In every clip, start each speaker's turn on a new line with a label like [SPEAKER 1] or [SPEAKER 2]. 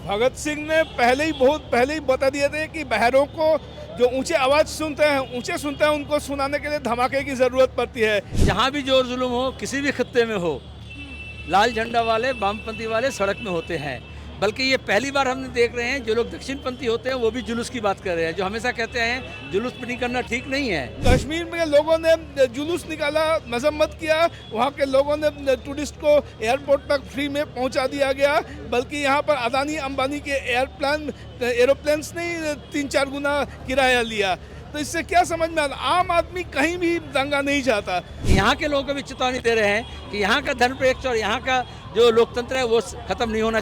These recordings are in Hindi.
[SPEAKER 1] भगत सिंह ने बहुत पहले ही बता दिए थे कि बहरों को जो ऊंचे आवाज सुनते हैं उनको सुनाने के लिए धमाके की जरूरत पड़ती है।
[SPEAKER 2] जहाँ भी जोर जुल्म हो, किसी भी खित्ते में हो, लाल झंडा वाले, वामपंथी वाले सड़क में होते हैं। बल्कि ये पहली बार हम देख रहे हैं जो लोग दक्षिणपंथी होते हैं वो भी जुलूस की बात कर रहे हैं, जो हमेशा कहते हैं जुलूस नहीं करना ठीक नहीं है।
[SPEAKER 1] कश्मीर में लोगों ने जुलूस निकाला, मजम्मत किया, वहाँ के लोगों ने टूरिस्ट को एयरपोर्ट तक फ्री में पहुँचा दिया गया। बल्कि यहाँ पर अदानी अंबानी के एरोप्लेन्स ने 3-4 गुना किराया लिया। तो इससे क्या समझ में आता, आम आदमी कहीं भी दंगा नहीं चाहता।
[SPEAKER 2] यहाँ के लोगों को भी चेतावनी दे रहे हैं कि यहाँ का धर्मनिरपेक्ष और यहाँ का जो लोकतंत्र है वो खत्म नहीं होना।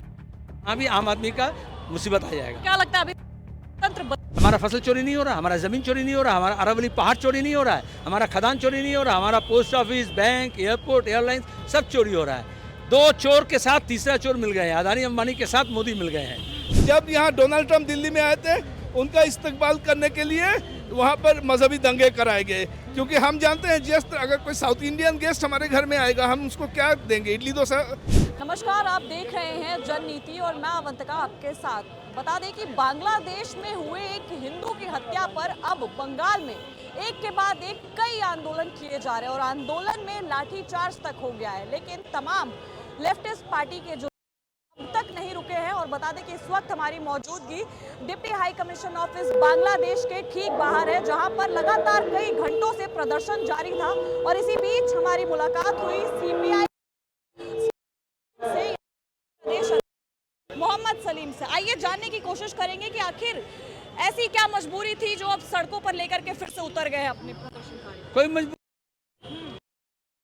[SPEAKER 2] यहाँ भी आम आदमी का मुसीबत आ जाएगा।
[SPEAKER 3] क्या लगता है अभी तंत्र
[SPEAKER 2] हमारा फसल चोरी नहीं हो रहा, हमारा जमीन चोरी नहीं हो रहा, हमारा अरावली पहाड़ चोरी नहीं हो रहा है, हमारा खदान चोरी नहीं हो रहा, हमारा post office, bank, airport, airlines सब चोरी हो रहा है। 2 चोर के साथ तीसरा चोर मिल गए हैं, अदानी अंबानी के साथ मोदी मिल गए हैं।
[SPEAKER 1] जब यहाँ डोनाल्ड ट्रंप दिल्ली में आए थे, उनका इस्तकबाल करने के लिए वहाँ पर मजहबी दंगे कराए गए, क्योंकि हम जानते हैं जस्ट अगर कोई साउथ इंडियन गेस्ट हमारे घर में आएगा हम उसको क्या देंगे, इडली डोसा।
[SPEAKER 3] नमस्कार, आप देख रहे हैं जननीति और मैं अवंतिका आपके साथ। बता दें कि बांग्लादेश में हुए एक हिंदू की हत्या पर अब बंगाल में एक के बाद एक कई आंदोलन किए जा रहे हैं और आंदोलन में लाठीचार्ज तक हो गया है। लेकिन तमाम लेफ्टिस्ट पार्टी के जो अब तक नहीं रुके हैं। और बता दें कि इस वक्त हमारी मौजूदगी deputy high commission office Bangladesh के ठीक बाहर है, जहां पर लगातार कई घंटों से प्रदर्शन जारी था। और इसी बीच हमारी मुलाकात हुई सीपीआई से मोहम्मद सलीम से। आइए जानने की कोशिश करेंगे कि आखिर ऐसी क्या मजबूरी थी जो अब सड़कों पर लेकर के फिर से उतर गए अपने प्रदर्शनकारी।
[SPEAKER 2] कोई मजबूरी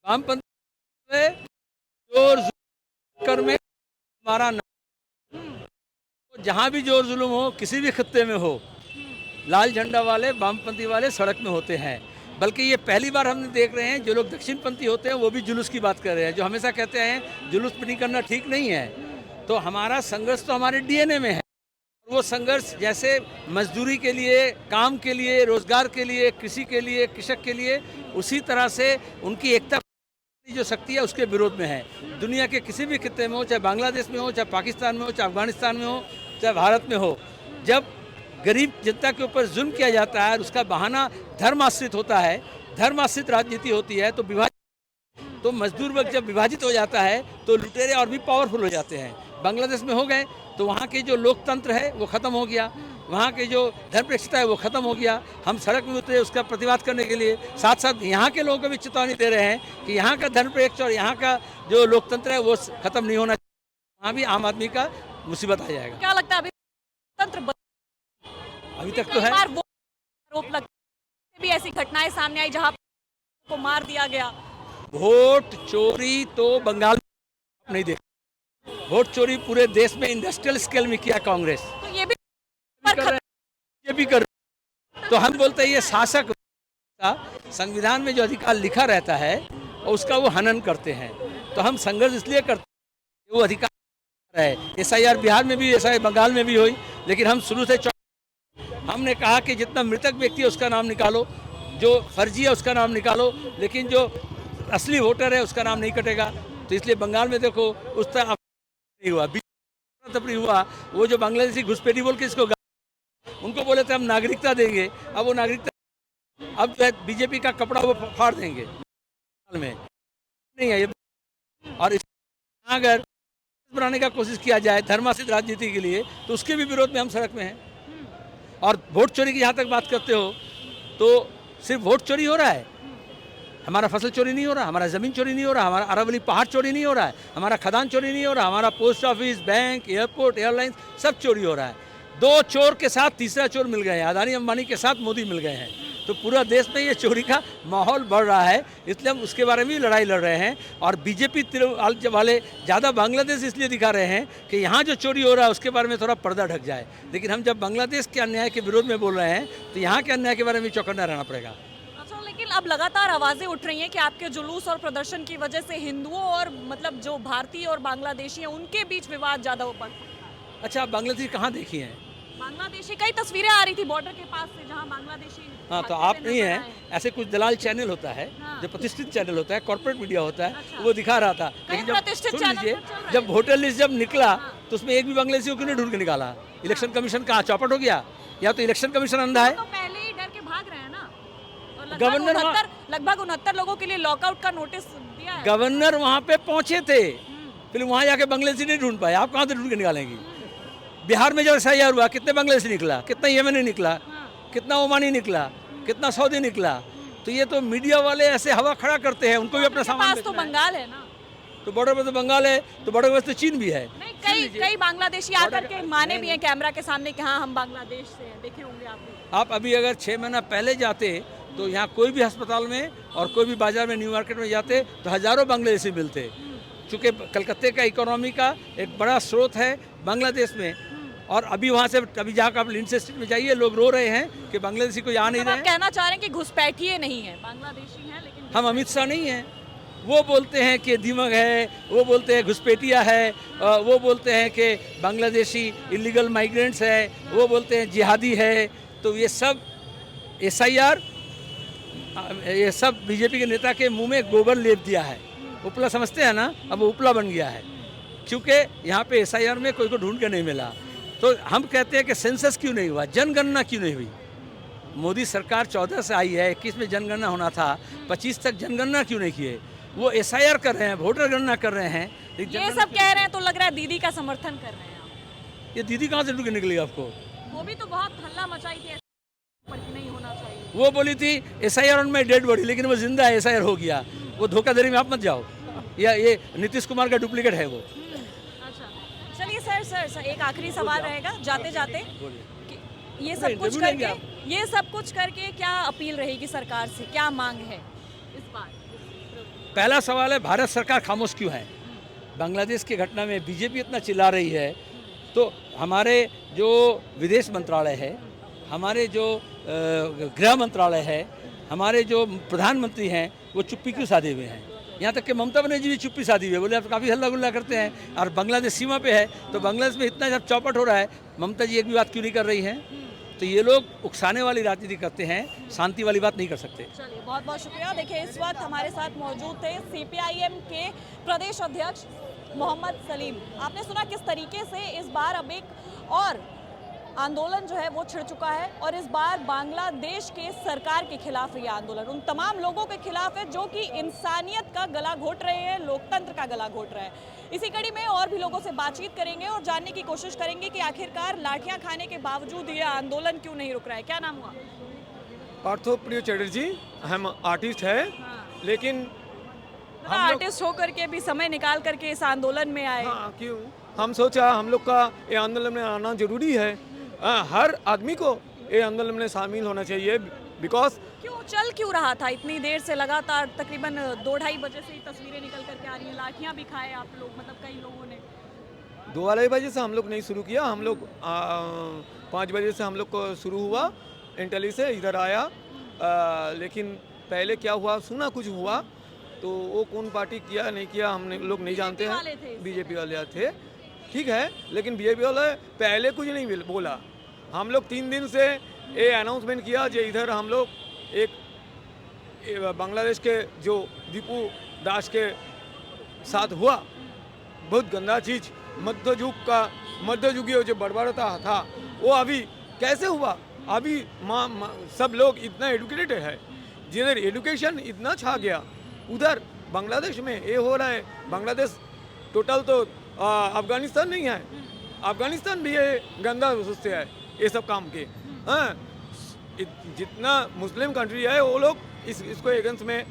[SPEAKER 2] वामपंथी जोर कर में हमारा जहाँ भी जोर जुल्म हो, किसी भी खित्ते में हो, लाल झंडा वाले, वामपंथी वाले सड़क में होते हैं। बल्कि ये पहली बार हम देख रहे हैं जो लोग दक्षिणपंथी होते हैं वो भी जुलूस की बात कर रहे हैं, जो हमेशा कहते हैं जुलूस नहीं करना ठीक नहीं है। तो हमारा संघर्ष तो हमारे डीएनए में है। वो संघर्ष जैसे मजदूरी के लिए, काम के लिए, रोजगार के लिए, कृषि के लिए, कृषक के लिए, उसी तरह से उनकी एकता जो शक्ति है उसके विरोध में है। दुनिया के किसी भी खित्ते में हो, चाहे बांग्लादेश में हो, चाहे पाकिस्तान में हो, चाहे अफगानिस्तान में हो, चाहे भारत में हो, जब गरीब जनता के ऊपर जुल्म किया जाता है, उसका बहाना धर्म आश्रित होता है, धर्म आश्रित राजनीति होती है, तो मजदूर वर्ग जब विभाजित हो जाता है तो लुटेरे और भी पावरफुल हो जाते हैं। बांग्लादेश में हो गए तो वहाँ के जो लोकतंत्र है वो ख़त्म हो गया, वहाँ के जो धर्मनिरपेक्षता है वो ख़त्म हो गया। हम सड़क में उतरे उसका प्रतिवाद करने के लिए। साथ साथ यहाँ के लोगों को भी चेतावनी दे रहे हैं कि यहाँ का धर्मनिरपेक्ष और यहाँ का जो लोकतंत्र है वो ख़त्म नहीं होना चाहिए। वहाँ भी आम आदमी का मुसीबत आ जाएगा।
[SPEAKER 3] क्या लगता है अभी तंत्र
[SPEAKER 2] अभी तक तो है।
[SPEAKER 3] आरोप लगता भी ऐसी घटनाएं सामने आई जहाँ को मार दिया गया।
[SPEAKER 2] वोट चोरी तो बंगाल में नहीं देखा, वोट चोरी पूरे देश में इंडस्ट्रियल स्केल में किया कांग्रेस।
[SPEAKER 3] तो ये भी
[SPEAKER 2] कर तो हम बोलते हैं ये शासक का संविधान में जो अधिकार लिखा रहता है और उसका वो हनन करते हैं। तो हम संघर्ष इसलिए करते हैं वो अधिकार है। एसआईआर बिहार में भी, एसआईआर बंगाल में भी हुई, लेकिन हम शुरू से हमने कहा कि जितना मृतक व्यक्ति है उसका नाम निकालो, जो फर्जी है उसका नाम निकालो, लेकिन जो असली वोटर है उसका नाम नहीं कटेगा। तो इसलिए बंगाल में देखो उस तरह नहीं हुआ, तपड़ी हुआ। वो जो बांग्लादेशी घुसपैठी बोल के इसको उनको बोले थे हम नागरिकता देंगे, अब वो नागरिकता अब जो है बीजेपी का कपड़ा वो फाड़ देंगे में नहीं है ये। और अगर बनाने का कोशिश किया जाए धर्माश्रित राजनीति के लिए तो उसके भी विरोध में हम सड़क में हैं। और वोट चोरी की जहाँ तक बात करते हो तो सिर्फ वोट चोरी हो रहा है, हमारा फसल चोरी नहीं हो रहा, हमारा ज़मीन चोरी नहीं हो रहा, हमारा अरावली पहाड़ चोरी नहीं हो रहा है, हमारा खदान चोरी नहीं हो रहा, हमारा post office, bank, airport, airlines सब चोरी हो रहा है। 2 चोर के साथ तीसरा चोर मिल गए हैं, अदानी अंबानी के साथ मोदी मिल गए हैं। तो पूरा देश में ये चोरी का माहौल बढ़ रहा है, इसलिए हम उसके बारे में भी लड़ाई लड़ रहे हैं। और बीजेपी वाले ज़्यादा बांग्लादेश इसलिए दिखा रहे हैं कि यहाँ जो चोरी हो रहा है उसके बारे में थोड़ा पर्दा ढक जाए। लेकिन हम जब बांग्लादेश के अन्याय के विरोध में बोल रहे हैं तो यहाँ के अन्याय के बारे में चौकन्ना रहना पड़ेगा।
[SPEAKER 3] लेकिन अब लगातार आवाजें उठ रही हैं कि आपके जुलूस और प्रदर्शन की वजह से हिंदुओं और मतलब जो भारतीय और बांग्लादेशी हैं उनके बीच विवाद ज्यादा हो पड़ा।
[SPEAKER 2] अच्छा, बांग्लादेश कहाँ देखी है?
[SPEAKER 3] बांग्लादेशी कई तस्वीरें आ रही थी बॉर्डर के पास से जहां बांग्लादेशी।
[SPEAKER 2] हाँ, तो आप नहीं है, ऐसे कुछ दलाल चैनल होता है, जो प्रतिष्ठित चैनल होता है, कॉर्पोरेट मीडिया होता है, वो दिखा रहा था। लेकिन जब सुन लीजिए, जब वोटर लिस्ट जब निकला तो उसमें एक भी बांग्लादेशी को क्यों नहीं ढूंढ के निकाला? इलेक्शन कमीशन कहाँ चौपट हो गया? या तो इलेक्शन कमीशन अंधा है।
[SPEAKER 3] तो पहले ही डर के भाग रहे हैं ना, और
[SPEAKER 2] गवर्नर
[SPEAKER 3] लगभग 69 लोगों के लिए लॉकआउट का नोटिस दिया है।
[SPEAKER 2] गवर्नर वहाँ पे पहुंचे थे, फिर वहाँ जाके बांग्लादेशी नहीं ढूंढ पाए। आप कहाँ से ढूंढ के निकालेंगी? बिहार में जब SIR हुआ कितने बांग्लादेशी निकला, कितना यमनी निकला, कितना ओमानी निकला, कितना सऊदी निकला। तो ये तो मीडिया वाले ऐसे हवा खड़ा करते हैं, उनको भी अपना सामान
[SPEAKER 3] पास तो बंगाल है ना,
[SPEAKER 2] तो बॉर्डर पर तो बंगाल है, तो बॉर्डर पर तो चीन भी है।
[SPEAKER 3] नहीं, कई बांग्लादेशी आकर के माने भी हैं कैमरा के सामने कि हाँ हम बांग्लादेश से हैं, देखे होंगे आप भी।
[SPEAKER 2] आप अभी अगर 6 महीना पहले जाते तो यहाँ कोई भी अस्पताल में और कोई भी बाजार में, न्यू मार्केट में जाते तो हज़ारों बांग्लादेशी मिलते। चूँकि कलकत्ते का इकोनॉमी का एक बड़ा स्रोत है बांग्लादेश में, और अभी वहाँ से अभी जाकर आप लिंडसे स्ट्रीट में जाइए, लोग रो रहे हैं कि बांग्लादेशी कोई आ नहीं रहे हैं।
[SPEAKER 3] कहना चाह रहे हैं कि घुसपैठिए नहीं है, बांग्लादेशी हैं लेकिन
[SPEAKER 2] हम अमित शाह नहीं हैं। वो बोलते हैं कि दिमक है, वो बोलते हैं घुसपैठिया है, वो बोलते हैं कि बांग्लादेशी इलीगल माइग्रेंट्स है, वो बोलते हैं जिहादी है। तो ये सब SIR, ये सब बीजेपी के नेता के मुंह में गोबर लेप दिया है। उपला समझते हैं ना, अब वो उपला बन गया है, क्योंकि यहाँ पे SIR में कोई को ढूंढ के नहीं मिला। तो हम कहते हैं कि सेंसस क्यों नहीं हुआ, जनगणना क्यों नहीं हुई? मोदी सरकार 14 से आई है, 21 में जनगणना होना था, 25 तक जनगणना क्यों नहीं किए? वो SIR कर रहे हैं, वोटर गणना कर रहे हैं।
[SPEAKER 3] ये सब कह रहे हैं तो लग रहा है दीदी का समर्थन कर रहे हैं आप।
[SPEAKER 2] ये दीदी कहाँ से ढूंढ के निकली आपको?
[SPEAKER 3] वो भी तो बहुत हल्ला मचाई थी पर कि नहीं होना चाहिए।
[SPEAKER 2] वो बोली थी SIR on my dead body, लेकिन वो जिंदा है, SIR हो गया। वो धोखाधड़ी में आप मत जाओ, या ये नीतीश कुमार का डुप्लीकेट है वो।
[SPEAKER 3] अच्छा, चलिए सर एक आखिरी सवाल रहेगा जाते जाते, ये सब कुछ करके क्या अपील रहेगी सरकार से, क्या मांग है इस बार?
[SPEAKER 2] पहला सवाल है, भारत सरकार खामोश क्यों है? बांग्लादेश की घटना में बीजेपी इतना चिल्ला रही है, तो हमारे जो विदेश मंत्रालय है, हमारे जो गृह मंत्रालय है, हमारे जो प्रधानमंत्री हैं, वो चुप्पी क्यों साधे हुए हैं? यहाँ तक कि ममता बनर्जी भी चुप्पी साधी हुई है, बोले आप काफ़ी हल्ला गुल्ला करते हैं, और बांग्लादेश सीमा पे है, तो बांग्लादेश में इतना जब चौपट हो रहा है, ममता जी एक भी बात क्यों नहीं कर रही हैं? तो ये लोग उकसाने वाली राजनीति करते हैं, शांति वाली बात नहीं कर सकते।
[SPEAKER 3] चलिए बहुत बहुत शुक्रिया। देखिए इस वक्त हमारे साथ मौजूद थे CPIM के प्रदेश अध्यक्ष मोहम्मद सलीम। आपने सुना किस तरीके से इस बार अब एक और आंदोलन जो है वो छिड़ चुका है, और इस बार बांग्लादेश के सरकार के खिलाफ ये आंदोलन उन तमाम लोगों के खिलाफ है जो कि इंसानियत का गला घोट रहे हैं, लोकतंत्र का गला घोट रहे हैं। इसी कड़ी में और भी लोगों से बातचीत करेंगे और जानने की कोशिश करेंगे कि आखिरकार लाठियां खाने के बावजूद ये आंदोलन क्यों नहीं रुक रहा है। क्या नाम हुआ?
[SPEAKER 4] पार्थप्रिय चटर्जी, हम आर्टिस्ट है। लेकिन
[SPEAKER 3] हम आर्टिस्ट होकर के भी समय निकाल करके इस आंदोलन में आए।
[SPEAKER 4] हाँ, क्यों? हम सोचा हम लोग का ये आंदोलन में आना जरूरी है। हर आदमी को ये आंदोलन में शामिल होना चाहिए, बिकॉज
[SPEAKER 3] क्यों रहा था इतनी देर से? लगातार तकरीबन 2-2:30 बजे से ही तस्वीरें निकल करके आ रही हैं, लाठियां भी खाए आप लोग, मतलब कई लोगों ने।
[SPEAKER 4] 2-2:30 बजे से हम लोग नहीं शुरू किया, हम लोग 5 बजे से हम लोग को शुरू हुआ, इंटेली से इधर आया। लेकिन पहले क्या हुआ, सुना कुछ हुआ, तो वो कौन पार्टी किया नहीं किया हम लोग नहीं जानते हैं। बीजेपी वाले थे, ठीक है, लेकिन बीजेपी वाले पहले कुछ नहीं बोला। हम लोग 3 दिन से ये अनाउंसमेंट किया जो इधर हम लोग एक बांग्लादेश के जो दीपू दास के साथ हुआ, बहुत गंदा चीज़, मध्ययुगीय जो बर्बरता था वो अभी कैसे हुआ? अभी सब लोग इतना एडुकेटेड है, जिधर एडुकेशन इतना छा गया, उधर बांग्लादेश में ये हो रहा है। बांग्लादेश टोटल तो अफगानिस्तान नहीं है, अफगानिस्तान भी ये गंदा सोचते हैं ये सब काम के। हाँ, जितना मुस्लिम कंट्री है वो लोग इसको अगेंस्ट में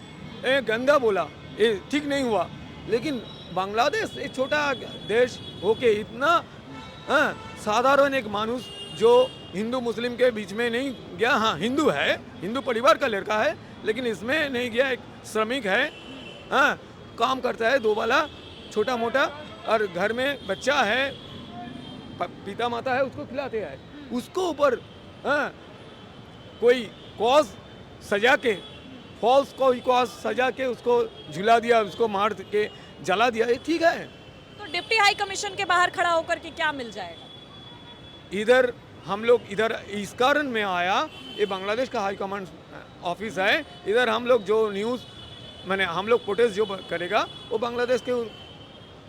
[SPEAKER 4] गंदा बोला, ये ठीक नहीं हुआ। लेकिन बांग्लादेश एक छोटा देश होके इतना साधारण एक मानुस जो हिंदू मुस्लिम के बीच में नहीं गया, हाँ हिंदू है, हिंदू परिवार का लड़का है, लेकिन इसमें नहीं गया, एक श्रमिक है, हाँ काम करता है 2 वाला छोटा मोटा, और घर में बच्चा है, पिता माता है, उसको खिलाते हैं। उसको ऊपर कोई कॉज सजा के, फॉल्स कोई कॉज सजा के उसको झुला दिया, उसको मार के जला दिया, ये ठीक है?
[SPEAKER 3] तो डिप्टी हाई कमीशन के बाहर खड़ा होकर के क्या मिल जाएगा?
[SPEAKER 4] इधर हम लोग इधर इस कारण में आया, ये बांग्लादेश का हाई कमांड ऑफिस है, इधर हम लोग जो न्यूज़ मैंने हम लोग प्रोटेस्ट जो करेगा वो बांग्लादेश के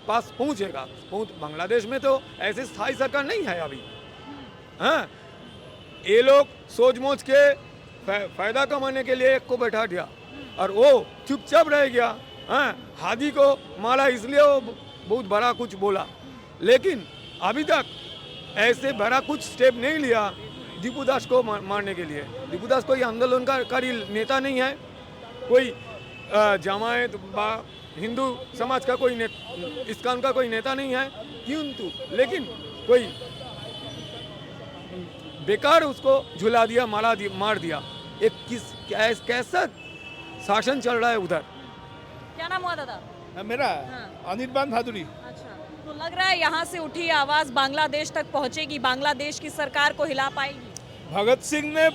[SPEAKER 4] पास पहुंचेगा। बांग्लादेश में तो ऐसी स्थायी सरकार नहीं है अभी। हाँ, ये लोग सोच मोच के फायदा कमाने के लिए एक को बैठा दिया और वो चुपचाप रह गया। हाँ, हादी को मारा इसलिए वो बहुत बड़ा कुछ बोला, लेकिन अभी तक ऐसे बड़ा कुछ स्टेप नहीं लिया दीपू दास को मारने के लिए। दीपू दास कोई आंदोलनकारी नेता नहीं है, कोई जमायत हिंदू समाज का कोई इस्कॉन का कोई नेता नहीं है, किंतु लेकिन कोई बेकार उसको झुला दिया, मार दिया। एक कैसा शासन चल रहा है उधर।
[SPEAKER 3] क्या नाम हुआ दादा?
[SPEAKER 1] मेरा
[SPEAKER 3] हाँ।
[SPEAKER 1] अनिर्बान भादुरी।
[SPEAKER 3] अच्छा, तो लग रहा है यहाँ से उठी आवाज बांग्लादेश तक पहुँचेगी, बांग्लादेश की सरकार को हिला पाएगी?
[SPEAKER 1] भगत सिंह ने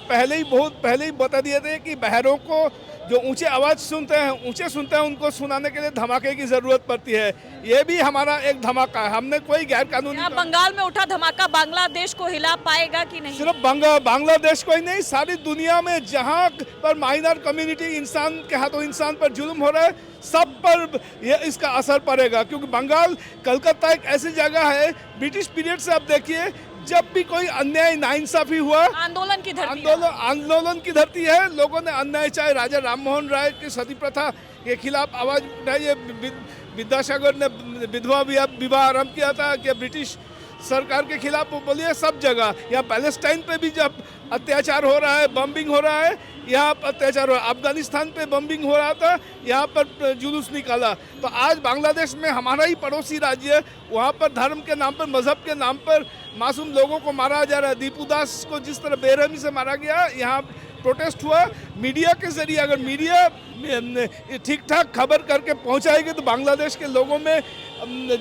[SPEAKER 1] बहुत पहले ही बता दिए थे कि बहरों को जो ऊंचे आवाज सुनते हैं उनको सुनाने के लिए धमाके की जरूरत पड़ती है। ये भी हमारा एक धमाका है। हमने कोई गैर कानूनी
[SPEAKER 3] बंगाल में उठा धमाका बांग्लादेश को हिला पाएगा कि नहीं?
[SPEAKER 1] सिर्फ बांग्लादेश को ही नहीं, सारी दुनिया में जहां पर माइनर कम्युनिटी इंसान के हाथों इंसान पर जुल्म हो रहा है, सब पर ये इसका असर पड़ेगा। क्योंकि बंगाल, कलकत्ता एक ऐसी जगह है, ब्रिटिश पीरियड से आप देखिए, जब भी कोई अन्याय नाइंसाफी हुआ,
[SPEAKER 3] आंदोलन की
[SPEAKER 1] धरती है। लोगों ने अन्याय, चाहे राजा राममोहन राय की सती प्रथा के खिलाफ आवाज उठाई है, विद्यासागर ने विधवा विवाह आरंभ किया था कि ब्रिटिश सरकार के खिलाफ बोलिए, सब जगह। यहाँ पैलेस्टाइन पे भी जब अत्याचार हो रहा है, बम्बिंग हो रहा है, यहाँ पर अत्याचार हो रहा है। अफगानिस्तान पे बम्बिंग हो रहा था, यहाँ पर जुलूस निकाला। तो आज बांग्लादेश में हमारा ही पड़ोसी राज्य है, वहाँ पर धर्म के नाम पर, मजहब के नाम पर मासूम लोगों को मारा जा रहा है। दीपू दास को जिस तरह बेरहमी से मारा गया, यहाँ प्रोटेस्ट हुआ। मीडिया के जरिए अगर मीडिया ठीक ठाक खबर करके पहुंचाएगी तो बांग्लादेश के लोगों में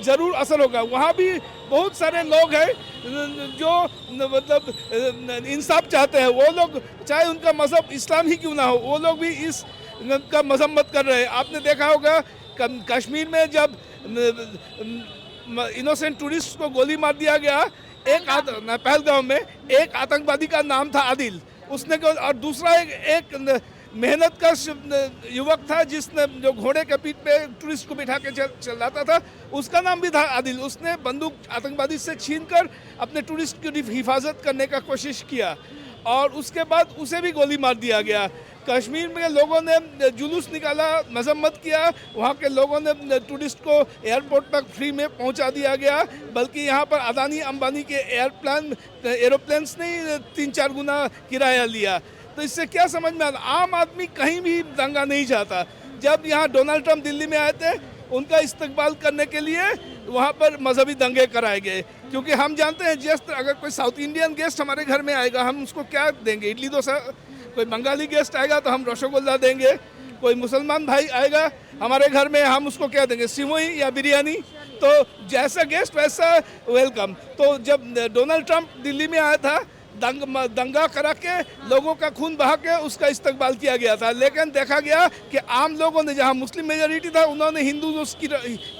[SPEAKER 1] ज़रूर असर होगा। वहाँ भी बहुत सारे लोग हैं जो मतलब इंसाफ चाहते हैं। वो लोग, चाहे उनका मजहब इस्लाम ही क्यों ना हो, वो लोग भी इस का मजम्मत कर रहे हैं। आपने देखा होगा कश्मीर में जब इनोसेंट टूरिस्ट को गोली मार दिया गया, पहलगाम में एक आतंकवादी का नाम था आदिल, उसने, और दूसरा एक मेहनत का युवक था जिसने, जो घोड़े के पीठ पे टूरिस्ट को बिठा के चलाता था, उसका नाम भी था आदिल। उसने बंदूक आतंकवादी से छीनकर अपने टूरिस्ट की हिफाजत करने का कोशिश किया और उसके बाद उसे भी गोली मार दिया गया। कश्मीर में लोगों ने जुलूस निकाला, मजम्मत किया, वहाँ के लोगों ने टूरिस्ट को एयरपोर्ट तक फ्री में पहुँचा दिया गया। बल्कि यहाँ पर अदानी अंबानी के एरोप्लेन्स ने 3-4 गुना किराया लिया। तो इससे क्या समझ में आता, आम आदमी कहीं भी दंगा नहीं चाहता। जब यहाँ डोनाल्ड ट्रंप दिल्ली में आए थे, उनका इस्तकबाल करने के लिए वहाँ पर मजहबी दंगे कराए गए। क्योंकि हम जानते हैं, जस्ट अगर कोई साउथ इंडियन गेस्ट हमारे घर में आएगा, हम उसको क्या देंगे? इडली डोसा। कोई बंगाली गेस्ट आएगा तो हम रसगुल्ला देंगे। कोई मुसलमान भाई आएगा हमारे घर में, हम उसको क्या देंगे? सिवई या बिरयानी। तो जैसा गेस्ट वैसा वेलकम। तो जब डोनाल्ड ट्रंप दिल्ली में आया था, दंगा करा के लोगों का खून बहा के उसका इस्तकबाल किया गया था। लेकिन देखा गया कि आम लोगों ने, जहां मुस्लिम मेजॉरिटी था, उन्होंने हिंदू की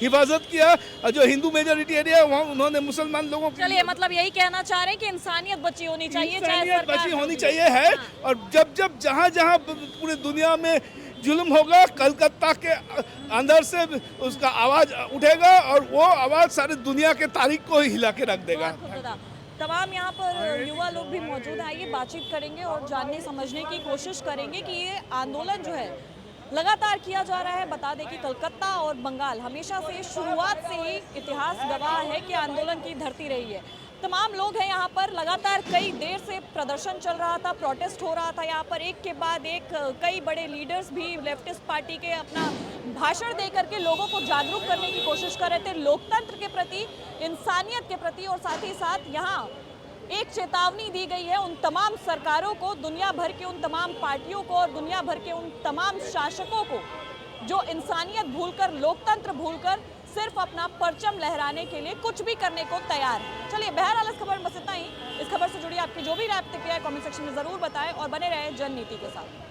[SPEAKER 1] हिफाजत किया, और जो हिंदू मेजॉरिटी एरिया वहाँ उन्होंने मुसलमान लोगों की।
[SPEAKER 3] चलिए, मतलब यही कहना चाह रहे हैं कि इंसानियत बची होनी चाहिए,
[SPEAKER 1] इंसानियत बची होनी चाहिए है। और जब जहाँ पूरी दुनिया में जुल्म होगा, कलकत्ता के अंदर से उसका आवाज उठेगा और वो आवाज सारी दुनिया के तारीख को हिला के रख देगा।
[SPEAKER 3] तमाम यहाँ पर युवा लोग भी मौजूद हैं, आइए बातचीत करेंगे और जानने समझने की कोशिश करेंगे कि ये आंदोलन जो है लगातार किया जा रहा है। बता दें कि कलकत्ता और बंगाल हमेशा से, शुरुआत से ही इतिहास गवाह है कि आंदोलन की धरती रही है। तमाम लोग हैं यहाँ पर, लगातार कई देर से प्रदर्शन चल रहा था, प्रोटेस्ट हो रहा था यहाँ पर, एक के बाद एक कई बड़े लीडर्स भी लेफ्टिस्ट पार्टी के अपना भाषण दे करके लोगों को जागरूक करने की कोशिश कर रहे थे, लोकतंत्र के प्रति, इंसानियत के प्रति। और साथ ही साथ यहाँ एक चेतावनी दी गई है उन तमाम सरकारों को, दुनिया भर के उन तमाम पार्टियों को और दुनिया भर के उन तमाम शासकों को जो इंसानियत भूलकर, लोकतंत्र भूलकर सिर्फ अपना परचम लहराने के लिए कुछ भी करने को तैयार है। चलिए, बहरहाल इस खबर में बस इतना ही। इस खबर से जुड़ी आपकी जो भी राय प्रतिक्रिया है कमेंट सेक्शन में जरूर बताएं और बने रहे जननीति के साथ।